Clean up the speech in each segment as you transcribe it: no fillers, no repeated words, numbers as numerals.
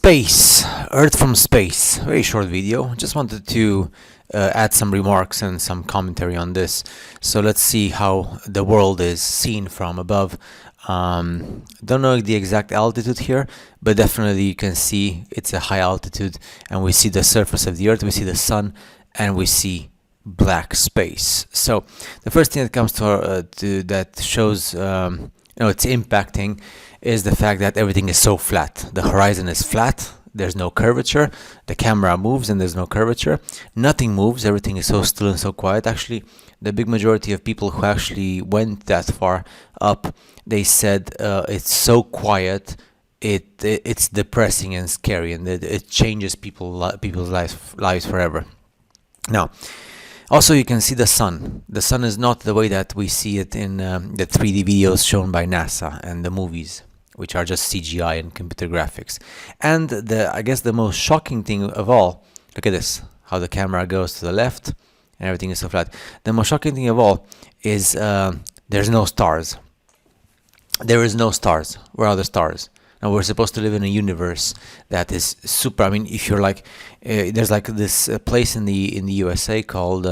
Space, Earth from space. Very short video. Just wanted to add some remarks and some commentary on this. So let's see how the world is seen from above. Don't know the exact altitude here, but definitely you can see it's a high altitude, and we see the surface of the Earth, we see the sun, and we see black space. So the first thing that comes to that shows it's impacting is the fact that everything is so flat. The horizon is flat, there's no curvature, the camera moves and there's no curvature, nothing moves, everything is so still and so quiet. Actually, the big majority of people who actually went that far up, they said it's so quiet, it's depressing and scary, and it changes people's lives forever. Now, also, you can see the sun. The sun is not the way that we see it in the 3D videos shown by NASA and the movies, which are just CGI and computer graphics. And I guess the most shocking thing of all, look at this, how the camera goes to the left and everything is so flat. The most shocking thing of all is there's no stars. There is no stars. Where are the stars? Now, we're supposed to live in a universe that is super. I mean, if you're like, there's like this place in the USA called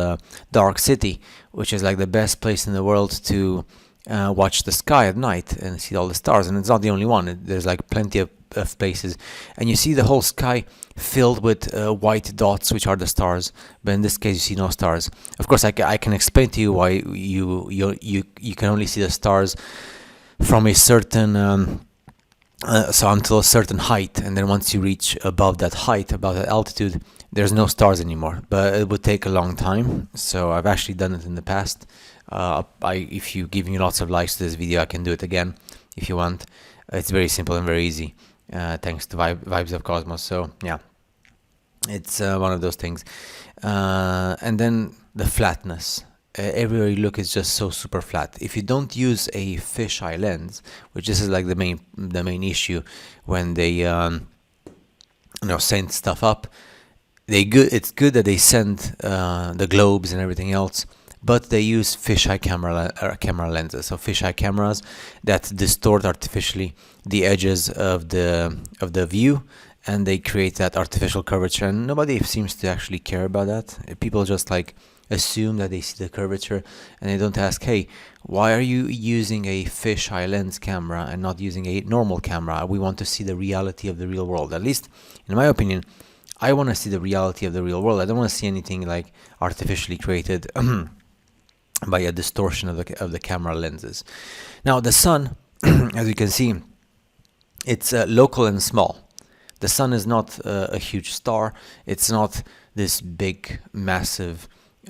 Dark City, which is like the best place in the world to watch the sky at night and see all the stars. And it's not the only one. There's like plenty of places, and you see the whole sky filled with white dots, which are the stars. But in this case, you see no stars. Of course, I can explain to you why you can only see the stars from a certain. So until a certain height, and then once you reach above that height, above that altitude, there's no stars anymore. But it would take a long time. So I've actually done it in the past. If you give me lots of likes to this video, I can do it again if you want. It's very simple and very easy, thanks to Vibes of Cosmos. So yeah, it's one of those things. And then the flatness. Everywhere you look is just so super flat. If you don't use a fisheye lens, which this is like the main issue when they send stuff up, it's good that they send the globes and everything else, but they use fisheye camera lenses. So fisheye cameras that distort artificially the edges of the view, and they create that artificial curvature, and nobody seems to actually care about that. People just like assume that they see the curvature, and they don't ask, hey, why are you using a fisheye lens camera and not using a normal camera? We want to see the reality of the real world. At least in my opinion, I want to see the reality of the real world. I don't want to see anything like artificially created by a distortion of the camera lenses. Now the sun, as you can see, it's local and small. The sun is not a huge star. It's not this big, massive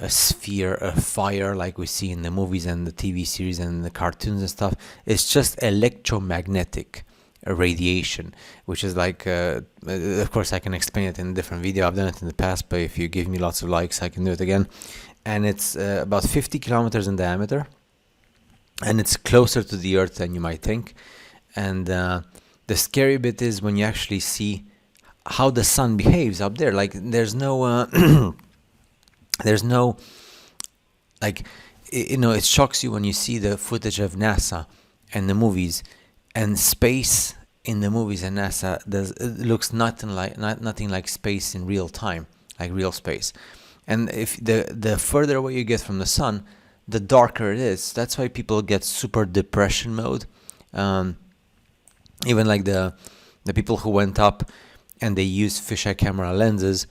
sphere of fire like we see in the movies and the TV series and the cartoons and stuff. It's just electromagnetic radiation, which is like, of course I can explain it in a different video. I've done it in the past, but if you give me lots of likes, I can do it again. And it's about 50 kilometers in diameter, and it's closer to the Earth than you might think. And the scary bit is when you actually see how the sun behaves up there. Like there's no like, it shocks you when you see the footage of NASA and the movies, and space in the movies and NASA it looks nothing like space in real time, like real space. And if the further away you get from the sun, the darker it is. That's why people get super depression mode. Even like the people who went up and they used fisheye camera lenses,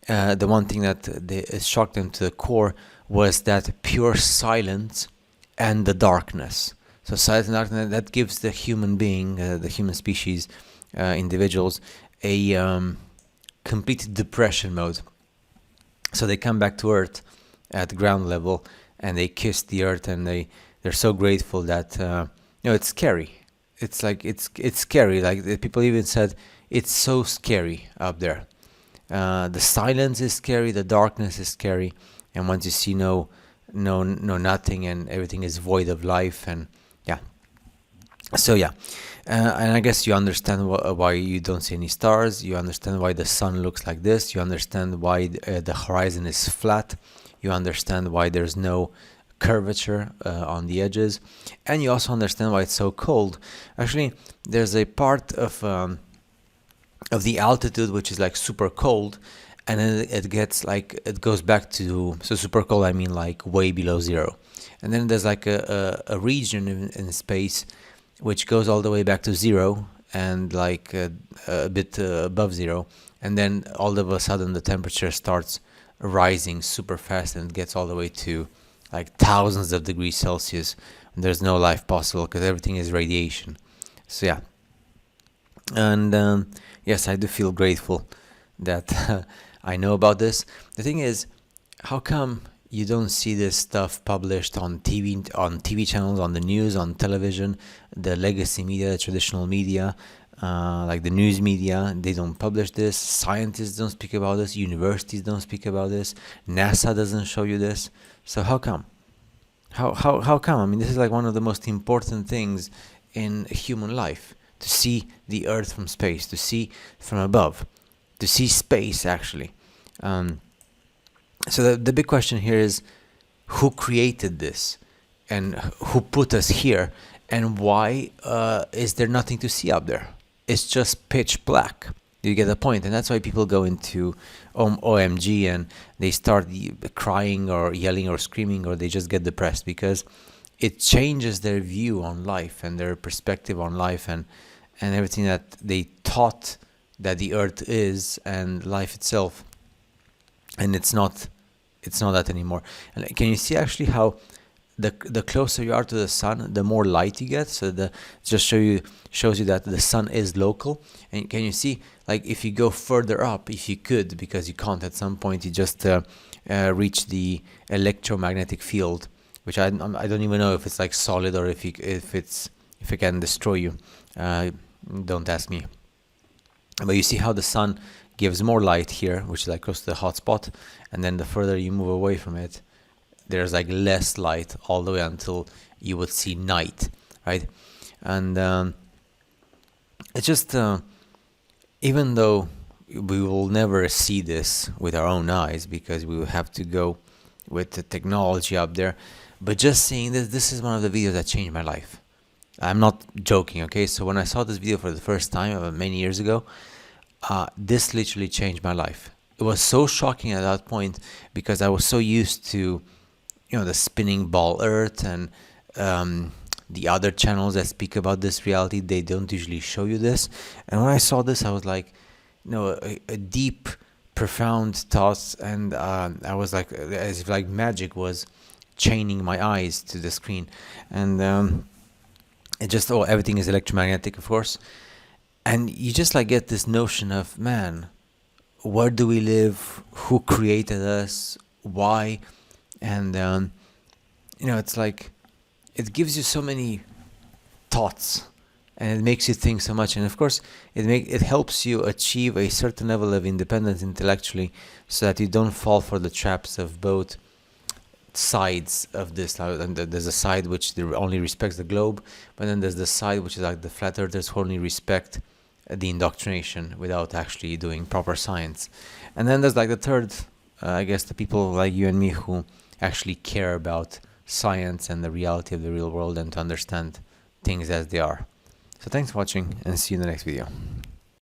the one thing that shocked them to the core was that pure silence and the darkness. So silence and darkness, that gives the human being, the human species, individuals, a complete depression mode. So they come back to Earth at ground level, and they kiss the Earth, and they're so grateful that it's scary. It's like it's scary. Like the people even said, it's so scary up there. The silence is scary, the darkness is scary, and once you see no nothing, and everything is void of life, and yeah. So yeah, and I guess you understand why you don't see any stars. You understand why the sun looks like this. You understand why the horizon is flat. You understand why there's no curvature on the edges, and you also understand why it's so cold. Actually, there's a part of of the altitude, which is like super cold, and then it gets like it goes back to, so super cold, I mean like way below zero. And then there's like a region in space which goes all the way back to zero, and like a bit above zero, and then all of a sudden the temperature starts rising super fast and gets all the way to like thousands of degrees Celsius, and there's no life possible because everything is radiation. So yeah, and yes, I do feel grateful that I know about this. The thing is, how come you don't see this stuff published on TV channels, on the news, on television, the legacy media, the traditional media, like the news media? They don't publish this. Scientists don't speak about this. Universities don't speak about this. NASA doesn't show you this. So how come? How come? I mean, this is like one of the most important things in human life, to see the Earth from space, to see from above, to see space actually. So the big question here is, who created this, and who put us here, and why is there nothing to see up there? It's just pitch black. You get the point? And that's why people go into OMG and they start crying or yelling or screaming, or they just get depressed, because it changes their view on life and their perspective on life, and everything that they thought that the earth is and life itself. And it's not that anymore. And can you see actually how the closer you are to the sun, the more light you get? So the just shows you that the sun is local. And can you see, like, if you go further up, if you could, because you can't at some point, you just reach the electromagnetic field, which I don't even know if it's like solid, or if it can destroy you. Don't ask me. But you see how the sun gives more light here, which is like close to the hot spot, and then the further you move away from it, there's like less light all the way until you would see night, right? And it's just, even though we will never see this with our own eyes, because we will have to go with the technology up there, but just seeing this is one of the videos that changed my life. I'm not joking, okay? So when I saw this video for the first time many years ago, this literally changed my life. It was so shocking at that point, because I was so used to, the spinning ball Earth, and the other channels that speak about this reality, they don't usually show you this. And when I saw this, I was like, a deep, profound thoughts, and I was like, as if like magic was chaining my eyes to the screen, and it just, everything is electromagnetic, of course. And you just like get this notion of, man, where do we live? Who created us? Why? And it's like, it gives you so many thoughts, and it makes you think so much. And of course, it helps you achieve a certain level of independence intellectually, so that you don't fall for the traps of both sides of this. And there's a side which only respects the globe, but then there's the side which is like the flat earthers, who only respect the indoctrination without actually doing proper science. And then there's like the third, I guess, the people like you and me, who actually care about science and the reality of the real world, and to understand things as they are. So thanks for watching, and see you in the next video.